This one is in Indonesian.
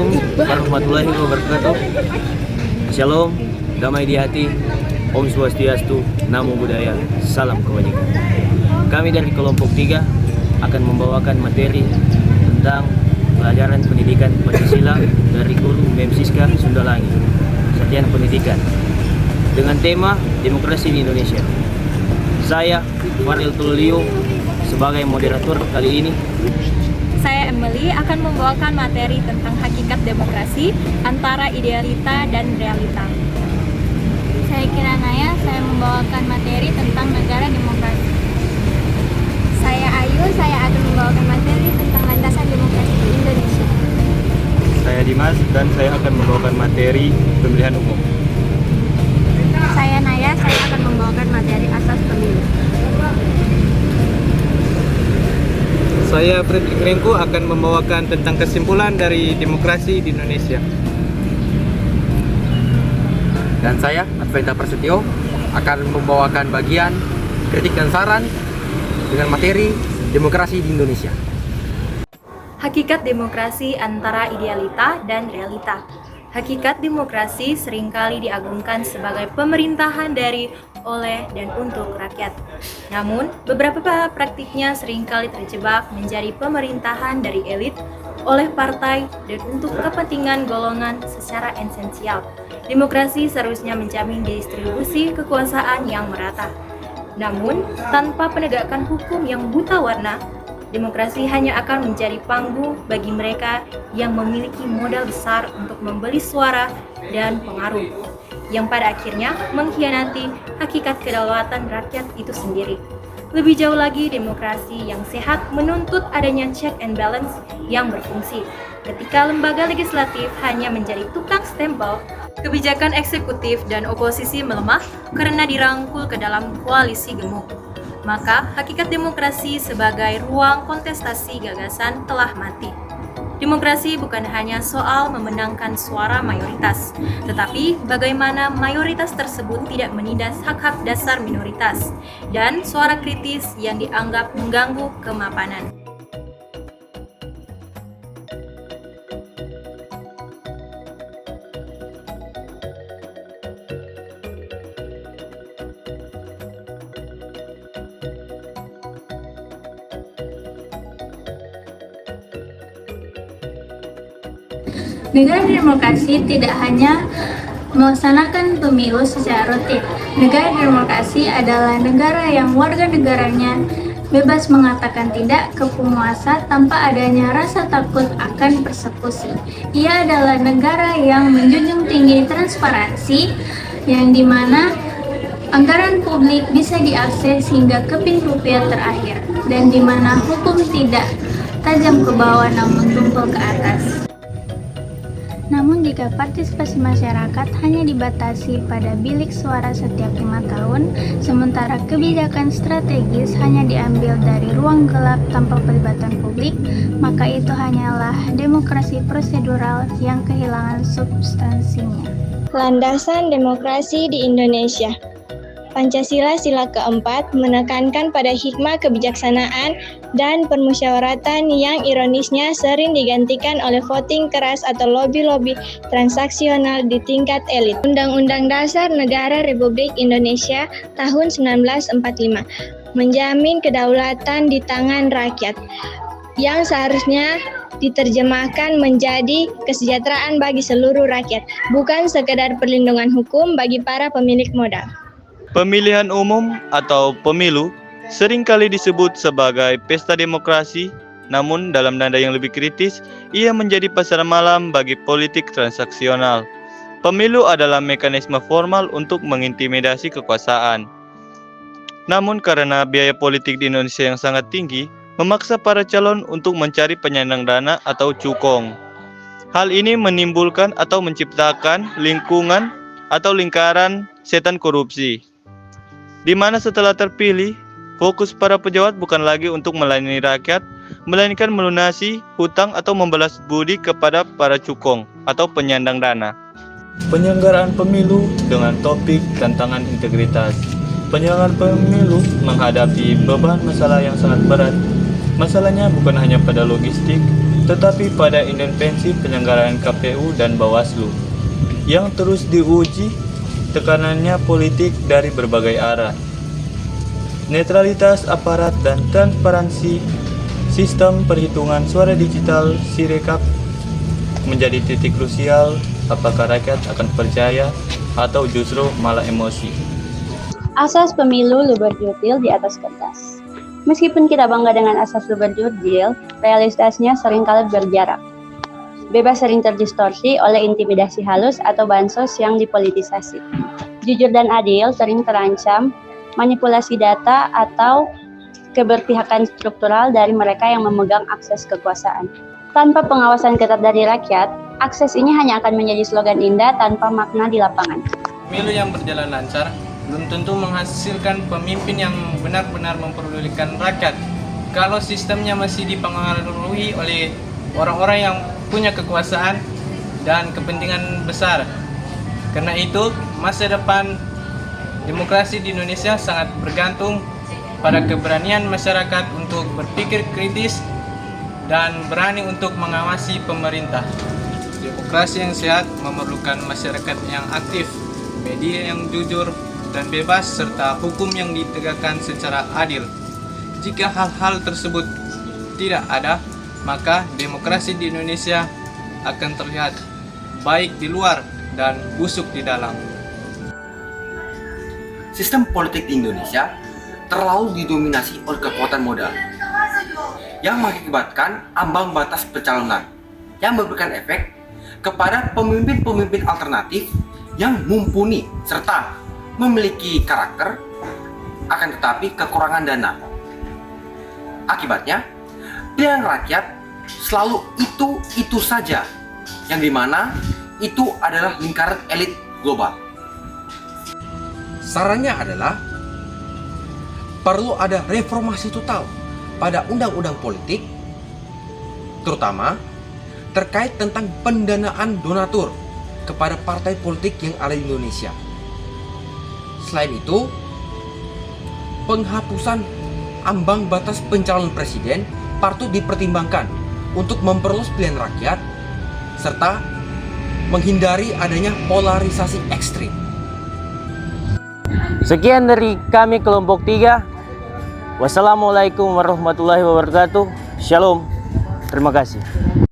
Assalamualaikum warahmatullahi wabarakatuh. Shalom, damai di hati, Om Swastiastu, Namo Buddhaya, Salam Kebajikan. Kami dari kelompok 3 akan membawakan materi tentang pelajaran pendidikan Pancasila dari guru BEM Siska Sundalangi, Satian Pendidikan, dengan tema Demokrasi di Indonesia. Saya, Faril Tulio, sebagai moderator kali ini. Saya Emily akan membawakan materi tentang hakikat demokrasi antara idealita dan realita. Saya Kiranaya, saya membawakan materi tentang negara demokrasi. Saya Ayu, saya akan membawakan materi tentang landasan demokrasi di Indonesia. Saya Dimas dan saya akan membawakan materi pemilihan umum. Saya Naya, saya akan membawakan materi asas pemilu. Saya Fredrik Rengko akan membawakan tentang kesimpulan dari demokrasi di Indonesia. Dan saya, Adventa Prasetyo, akan membawakan bagian kritik dan saran dengan materi demokrasi di Indonesia. Hakikat demokrasi antara idealita dan realita. Hakikat demokrasi seringkali diagungkan sebagai pemerintahan dari, oleh, dan untuk rakyat. Namun, beberapa praktiknya seringkali terjebak menjadi pemerintahan dari elit, oleh partai, dan untuk kepentingan golongan secara esensial. Demokrasi seharusnya menjamin distribusi kekuasaan yang merata. Namun, tanpa penegakan hukum yang buta warna, demokrasi hanya akan menjadi panggung bagi mereka yang memiliki modal besar untuk membeli suara dan pengaruh, yang pada akhirnya mengkhianati hakikat kedaulatan rakyat itu sendiri. Lebih jauh lagi, demokrasi yang sehat menuntut adanya check and balance yang berfungsi. Ketika lembaga legislatif hanya menjadi tukang stempel, kebijakan eksekutif dan oposisi melemah karena dirangkul ke dalam koalisi gemuk. Maka hakikat demokrasi sebagai ruang kontestasi gagasan telah mati. Demokrasi bukan hanya soal memenangkan suara mayoritas, tetapi bagaimana mayoritas tersebut tidak menindas hak-hak dasar minoritas dan suara kritis yang dianggap mengganggu kemapanan. Negara demokrasi tidak hanya melaksanakan pemilu secara rutin. Negara demokrasi adalah negara yang warga negaranya bebas mengatakan tidak ke penguasa tanpa adanya rasa takut akan persekusi. Ia adalah negara yang menjunjung tinggi transparansi, yang dimana anggaran publik bisa diakses hingga ke pintu terakhir, dan dimana hukum tidak tajam ke bawah namun tumpul ke atas. Namun jika partisipasi masyarakat hanya dibatasi pada bilik suara setiap 5 tahun, sementara kebijakan strategis hanya diambil dari ruang gelap tanpa pelibatan publik, maka itu hanyalah demokrasi prosedural yang kehilangan substansinya. Landasan demokrasi di Indonesia. Pancasila sila keempat menekankan pada hikmah kebijaksanaan dan permusyawaratan yang ironisnya sering digantikan oleh voting keras atau lobby-lobby transaksional di tingkat elit. Undang-Undang Dasar Negara Republik Indonesia tahun 1945 menjamin kedaulatan di tangan rakyat yang seharusnya diterjemahkan menjadi kesejahteraan bagi seluruh rakyat, bukan sekedar perlindungan hukum bagi para pemilik modal. Pemilihan umum atau pemilu seringkali disebut sebagai pesta demokrasi, namun dalam nada yang lebih kritis, ia menjadi pasar malam bagi politik transaksional. Pemilu adalah mekanisme formal untuk mengintimidasi kekuasaan. Namun karena biaya politik di Indonesia yang sangat tinggi, memaksa para calon untuk mencari penyandang dana atau cukong. Hal ini menimbulkan atau menciptakan lingkungan atau lingkaran setan korupsi, di mana setelah terpilih, fokus para pejabat bukan lagi untuk melayani rakyat, melainkan melunasi hutang atau membalas budi kepada para cukong atau penyandang dana. Penyelenggaraan pemilu dengan topik tantangan integritas. Penyelenggaraan pemilu menghadapi beban masalah yang sangat berat. Masalahnya bukan hanya pada logistik, tetapi pada independensi penyelenggaraan KPU dan Bawaslu yang terus diuji tekanannya politik dari berbagai arah. Netralitas aparat dan transparansi sistem perhitungan suara digital Sirekap menjadi titik krusial apakah rakyat akan percaya atau justru malah emosi. Asas pemilu luber-jurdil di atas kertas. Meskipun kita bangga dengan asas luber-jurdil, realitasnya seringkali berjarak. Bebas sering terdistorsi oleh intimidasi halus atau bansos yang dipolitisasi. Jujur dan adil sering terancam manipulasi data atau keberpihakan struktural dari mereka yang memegang akses kekuasaan. Tanpa pengawasan ketat dari rakyat, akses ini hanya akan menjadi slogan indah tanpa makna di lapangan. Pemilu yang berjalan lancar belum tentu menghasilkan pemimpin yang benar-benar memperdulikan rakyat kalau sistemnya masih dipengaruhi oleh orang-orang yang punya kekuasaan dan kepentingan besar. Karena itu, masa depan demokrasi di Indonesia sangat bergantung pada keberanian masyarakat untuk berpikir kritis dan berani untuk mengawasi pemerintah. Demokrasi yang sehat memerlukan masyarakat yang aktif, media yang jujur dan bebas, serta hukum yang ditegakkan secara adil. Jika hal-hal tersebut tidak ada, maka demokrasi di Indonesia akan terlihat baik di luar dan busuk di dalam. Sistem politik di Indonesia terlalu didominasi oleh kekuatan modal yang mengakibatkan ambang batas pencalonan yang memberikan efek kepada pemimpin-pemimpin alternatif yang mumpuni serta memiliki karakter, akan tetapi kekurangan dana. Akibatnya, pilihan rakyat selalu itu saja, yang dimana itu adalah lingkaran elit global. Sarannya adalah perlu ada reformasi total pada undang-undang politik, terutama terkait tentang pendanaan donatur kepada partai politik yang ada di Indonesia. Selain itu, penghapusan ambang batas pencalonan presiden patut dipertimbangkan untuk memperluas pilihan rakyat serta menghindari adanya polarisasi ekstrim. Sekian dari kami kelompok 3. Wassalamualaikum warahmatullahi wabarakatuh. Shalom. Terima kasih.